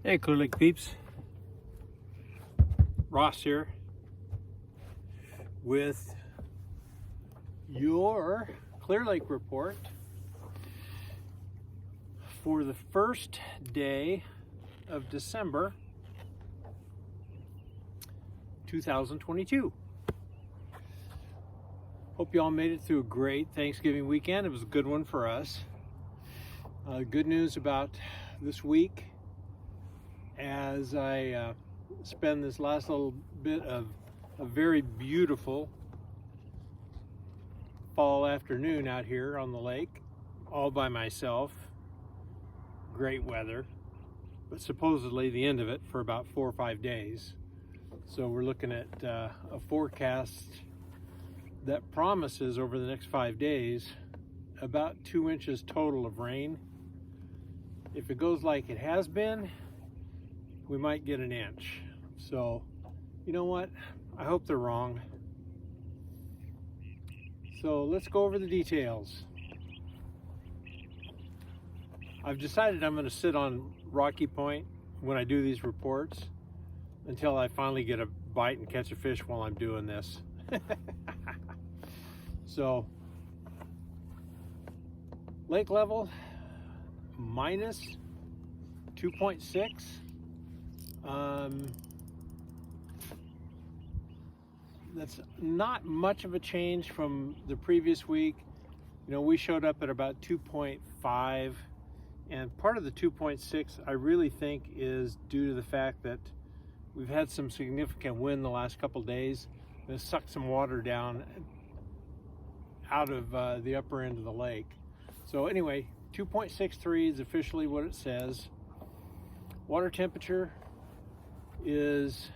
Hey Clear Lake peeps, Ross here with your Clear Lake report for the first day of December 2022. Hope you all made it through a great Thanksgiving weekend. It was a good one for us. Good news about this week, as I spend this last little bit of a very beautiful fall afternoon out here on the lake, all by myself. Great weather, but supposedly the end of it for about 4 or 5 days. So we're looking at a forecast that promises over the next 5 days about 2 inches total of rain. If it goes like it has been, we might get 1 inch. So, you know what? I hope they're wrong. So let's go over the details. I've decided I'm going to sit on Rocky Point when I do these reports until I finally get a bite and catch a fish while I'm doing this. So, lake level minus 2.6. That's not much of a change from the previous week. You know, we showed up at about 2.5, and part of the 2.6 I really think is due to the fact that we've had some significant wind the last couple days. It's sucked some water down out of the upper end of the lake. So anyway, 2.63 is officially what it says. Water temperature is,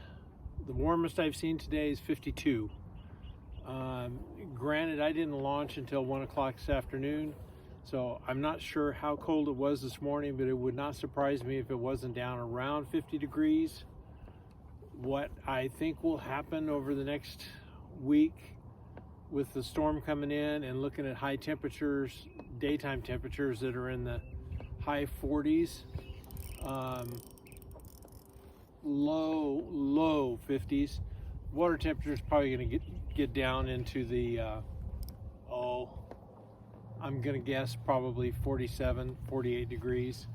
the warmest I've seen today is 52. Granted, I didn't launch until 1 o'clock this afternoon, so I'm not sure how cold it was this morning, but it would not surprise me if it wasn't down around 50 degrees. What I think will happen over the next week with the storm coming in and looking at high temperatures, daytime temperatures that are in the high 40s, low 50s. Water temperature is probably going to get down into the I'm going to guess probably 47, 48 degrees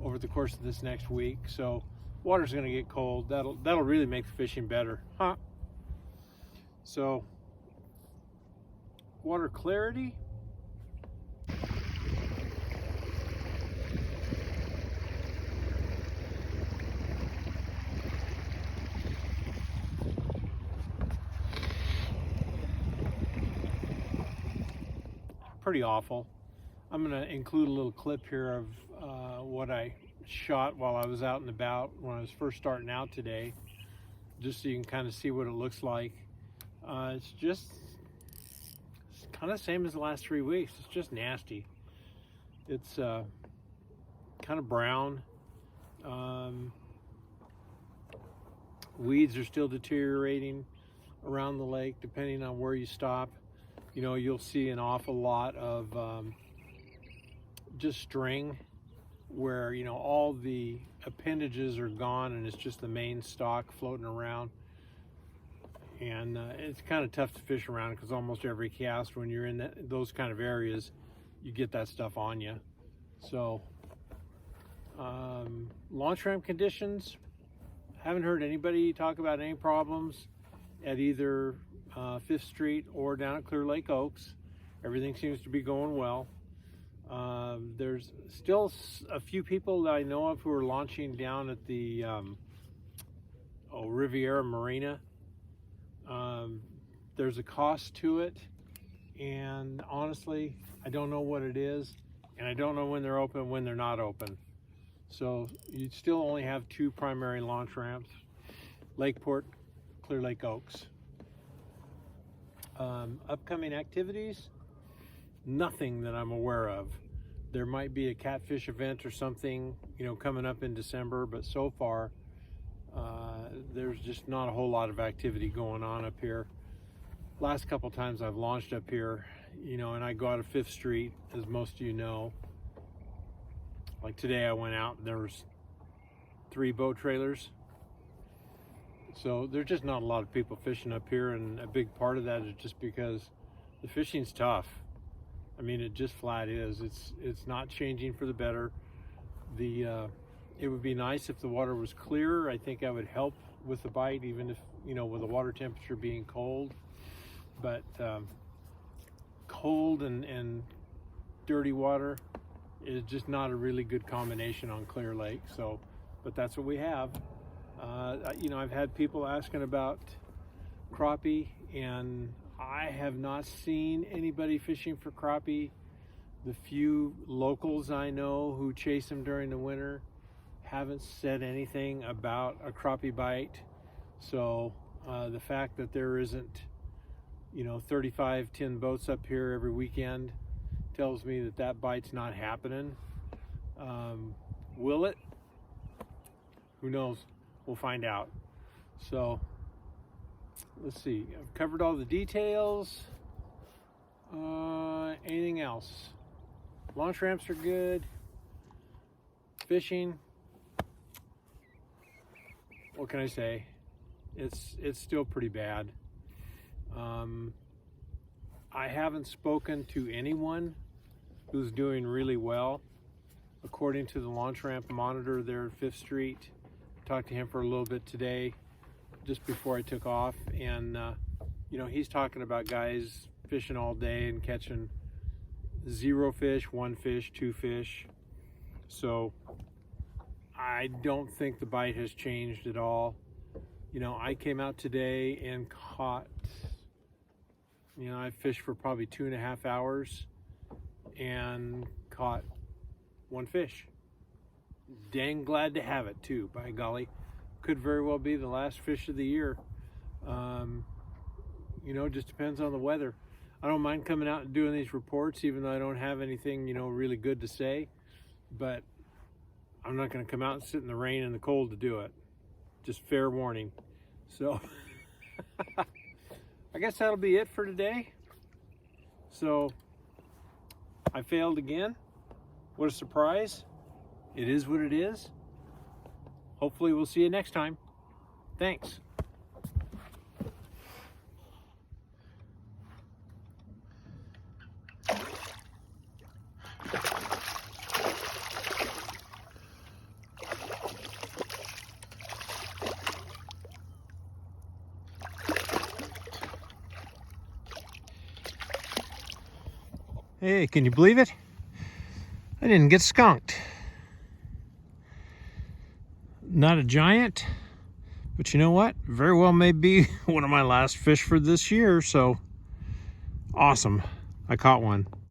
over the course of this next week. So water's going to get cold. That'll really make the fishing better, huh? So water clarity, pretty awful. I'm going to include a little clip here of what I shot while I was out and about when I was first starting out today, just so you can kind of see what it looks like. It's kind of the same as the last 3 weeks. It's just nasty. It's kind of brown. Weeds are still deteriorating around the lake depending on where you stop. You know, you'll see an awful lot of just string where, you know, all the appendages are gone and it's just the main stalk floating around. And it's kind of tough to fish around because almost every cast, when you're in those kind of areas, you get that stuff on you. So launch ramp conditions, haven't heard anybody talk about any problems at either 5th Street or down at Clear Lake Oaks. Everything seems to be going well. There's still a few people that I know of who are launching down at the Riviera Marina. There's a cost to it, and honestly, I don't know what it is, and I don't know when they're open, when they're not open. So you still only have 2 primary launch ramps: Lakeport, Clear Lake Oaks. Upcoming activities, nothing that I'm aware of. There might be a catfish event or something, you know, coming up in December, but so far there's just not a whole lot of activity going on up here. Last couple times I've launched up here, you know, and I go out of 5th Street, as most of you know. Like today I went out and there was 3 boat trailers. So there's just not a lot of people fishing up here, and a big part of that is just because the fishing's tough. I mean, it just flat is. It's not changing for the better. It would be nice if the water was clearer. I think that would help with the bite, even if, you know, with the water temperature being cold. But cold and dirty water is just not a really good combination on Clear Lake. So, but that's what we have. You know, I've had people asking about crappie, and I have not seen anybody fishing for crappie. The few locals I know who chase them during the winter haven't said anything about a crappie bite. So the fact that there isn't, you know, 35 tin boats up here every weekend tells me that that bite's not happening. Will it? Who knows? We'll find out. So let's see, I've covered all the details. Anything else? Launch ramps are good. Fishing, what can I say? It's still pretty bad. I haven't spoken to anyone who's doing really well. According to the launch ramp monitor there at 5th Street, talked to him for a little bit today, just before I took off, and you know, he's talking about guys fishing all day and catching 0 fish, 1 fish, 2 fish. So I don't think the bite has changed at all. You know, I came out today and caught, you know, I fished for probably 2.5 hours and caught 1 fish. Dang glad to have it too, by golly. Could very well be the last fish of the year. You know, just depends on the weather. I don't mind coming out and doing these reports, even though I don't have anything, you know, really good to say, but I'm not going to come out and sit in the rain and the cold to do it. Just fair warning. So I guess that'll be it for today. So I failed again. What a surprise. It is what it is. Hopefully we'll see you next time. Thanks. Hey, can you believe it? I didn't get skunked. Not a giant, but you know what? Very well may be one of my last fish for this year, so awesome. I caught one.